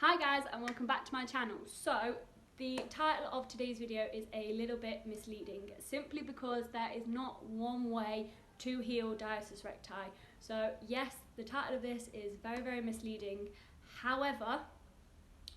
Hi guys, and welcome back to my channel. So the title of today's video is a little bit misleading simply because there is not one way to heal diastasis recti. So yes, the title of this is very misleading. However,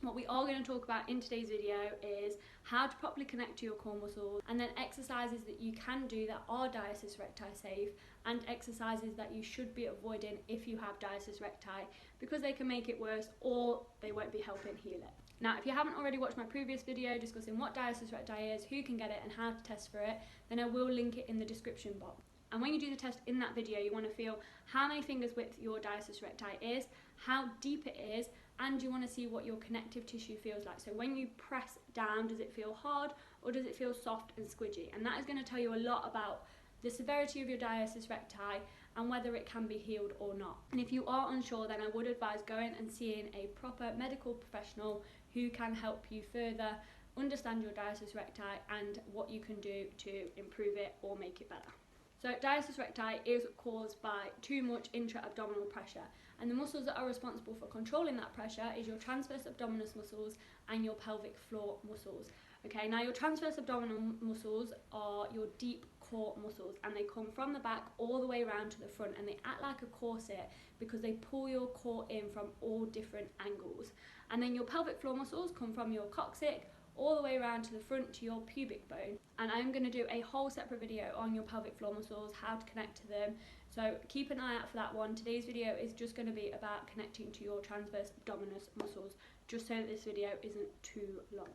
what we are going to talk about in today's video is how to properly connect to your core muscles, and then exercises that you can do that are diastasis recti safe, and exercises that you should be avoiding if you have diastasis recti because they can make it worse or they won't be helping heal it. Now, if you haven't already watched my previous video discussing what diastasis recti is, who can get it and how to test for it, then I will link it in the description box. And when you do the test in that video, you want to feel how many fingers width your diastasis recti is, how deep it is, and you want to see what your connective tissue feels like. So when you press down, does it feel hard or does it feel soft and squidgy? And that is going to tell you a lot about the severity of your diastasis recti and whether it can be healed or not. And if you are unsure, then I would advise going and seeing a proper medical professional who can help you further understand your diastasis recti and what you can do to improve it or make it better. So diastasis recti is caused by too much intra-abdominal pressure, and the muscles that are responsible for controlling that pressure is your transverse abdominis muscles and your pelvic floor muscles. Okay, now your transverse abdominal muscles are your deep core muscles, and they come from the back all the way around to the front, and they act like a corset because they pull your core in from all different angles. And then your pelvic floor muscles come from your coccyx all the way around to the front to your pubic bone, and I'm going to do a whole separate video on your pelvic floor muscles, how to connect to them, so keep an eye out for that one. Today's video is just going to be about connecting to your transverse abdominis muscles, just so that this video isn't too long.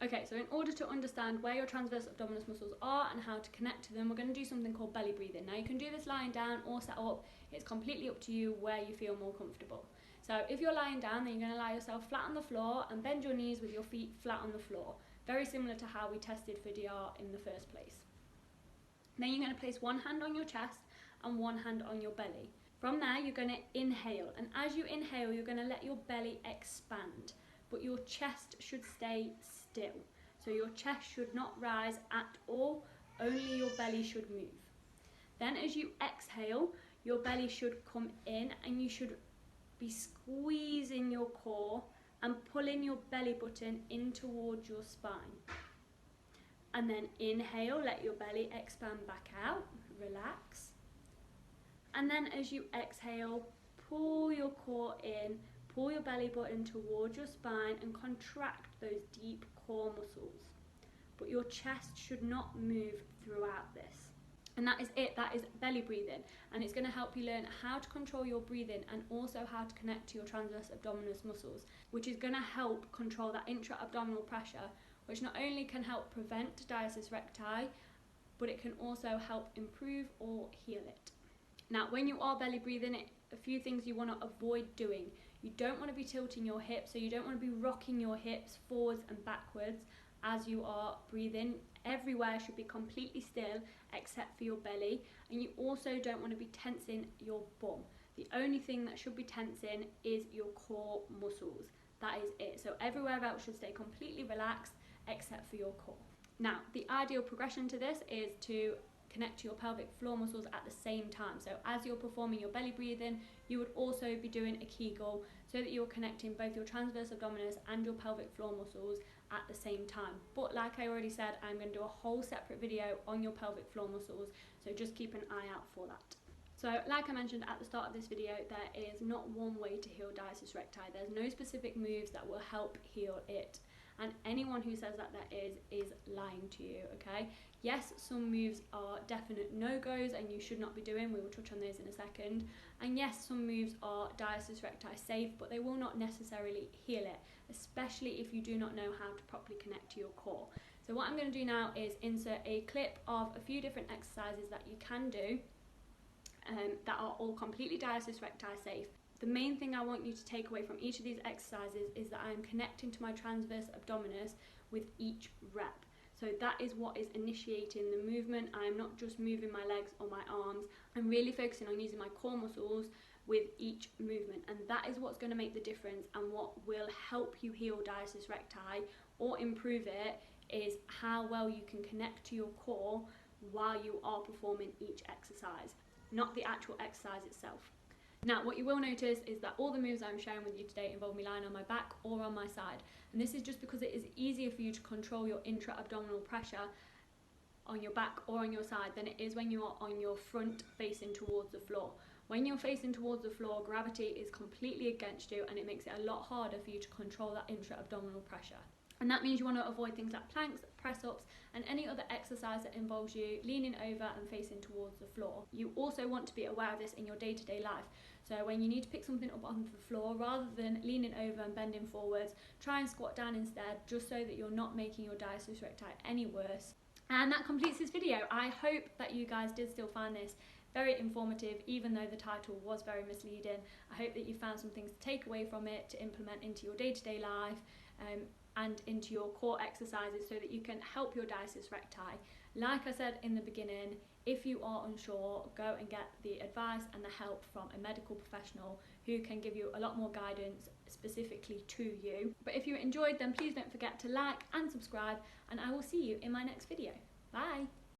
Okay, so in order to understand where your transverse abdominis muscles are and how to connect to them, we're going to do something called belly breathing. Now you can do this lying down or sat up, it's completely up to you where you feel more comfortable. So if you're lying down, then you're going to lie yourself flat on the floor and bend your knees with your feet flat on the floor. Very similar to how we tested for DR in the first place. Then you're going to place one hand on your chest and one hand on your belly. From there, you're going to inhale, and as you inhale, you're going to let your belly expand, but your chest should stay still. So your chest should not rise at all, only your belly should move. Then as you exhale, your belly should come in and you should be squeezing your core and pulling your belly button in towards your spine. And then inhale, let your belly expand back out, relax. And then as you exhale, pull your core in, pull your belly button towards your spine and contract those deep core muscles. But your chest should not move throughout this. And that is it, that is belly breathing, and it's going to help you learn how to control your breathing and also how to connect to your transverse abdominis muscles, which is going to help control that intra-abdominal pressure, which not only can help prevent diastasis recti, but it can also help improve or heal it. Now when you are belly breathing, a few things you want to avoid doing. You don't want to be tilting your hips, so you don't want to be rocking your hips forwards and backwards as you are breathing. Everywhere should be completely still except for your belly, and you also don't want to be tensing your bum. The only thing that should be tensing is your core muscles. That is it. So everywhere else should stay completely relaxed except for your core. Now the ideal progression to this is to connect to your pelvic floor muscles at the same time. So as you're performing your belly breathing, you would also be doing a Kegel so that you're connecting both your transverse abdominis and your pelvic floor muscles at the same time. But like I already said, I'm going to do a whole separate video on your pelvic floor muscles, so just keep an eye out for that. So like I mentioned at the start of this video, there is not one way to heal diastasis recti. There's no specific moves that will help heal it. And anyone who says that there is lying to you, okay? Yes, some moves are definite no-goes and you should not be doing. We will touch on those in a second. And yes, some moves are diastasis recti safe, but they will not necessarily heal it, especially if you do not know how to properly connect to your core. So what I'm going to do now is insert a clip of a few different exercises that you can do that are all completely diastasis recti safe. The main thing I want you to take away from each of these exercises is that I am connecting to my transverse abdominis with each rep. So that is what is initiating the movement. I am not just moving my legs or my arms. I'm really focusing on using my core muscles with each movement, and that is what's going to make the difference, and what will help you heal diastasis recti or improve it is how well you can connect to your core while you are performing each exercise, not the actual exercise itself. Now, what you will notice is that all the moves I'm sharing with you today involve me lying on my back or on my side. And this is just because it is easier for you to control your intra-abdominal pressure on your back or on your side than it is when you are on your front facing towards the floor. When you're facing towards the floor, gravity is completely against you and it makes it a lot harder for you to control that intra-abdominal pressure. And that means you want to avoid things like planks, press-ups, and any other exercise that involves you leaning over and facing towards the floor. You also want to be aware of this in your day-to-day life. So when you need to pick something up onto the floor, rather than leaning over and bending forwards, try and squat down instead, just so that you're not making your diastasis recti any worse. And that completes this video. I hope that you guys did still find this very informative, even though the title was very misleading. I hope that you found some things to take away from it to implement into your day-to-day life and into your core exercises so that you can help your diastasis recti. Like I said in the beginning, if you are unsure, go and get the advice and the help from a medical professional who can give you a lot more guidance specifically to you. But if you enjoyed, then please don't forget to like and subscribe, and I will see you in my next video. Bye!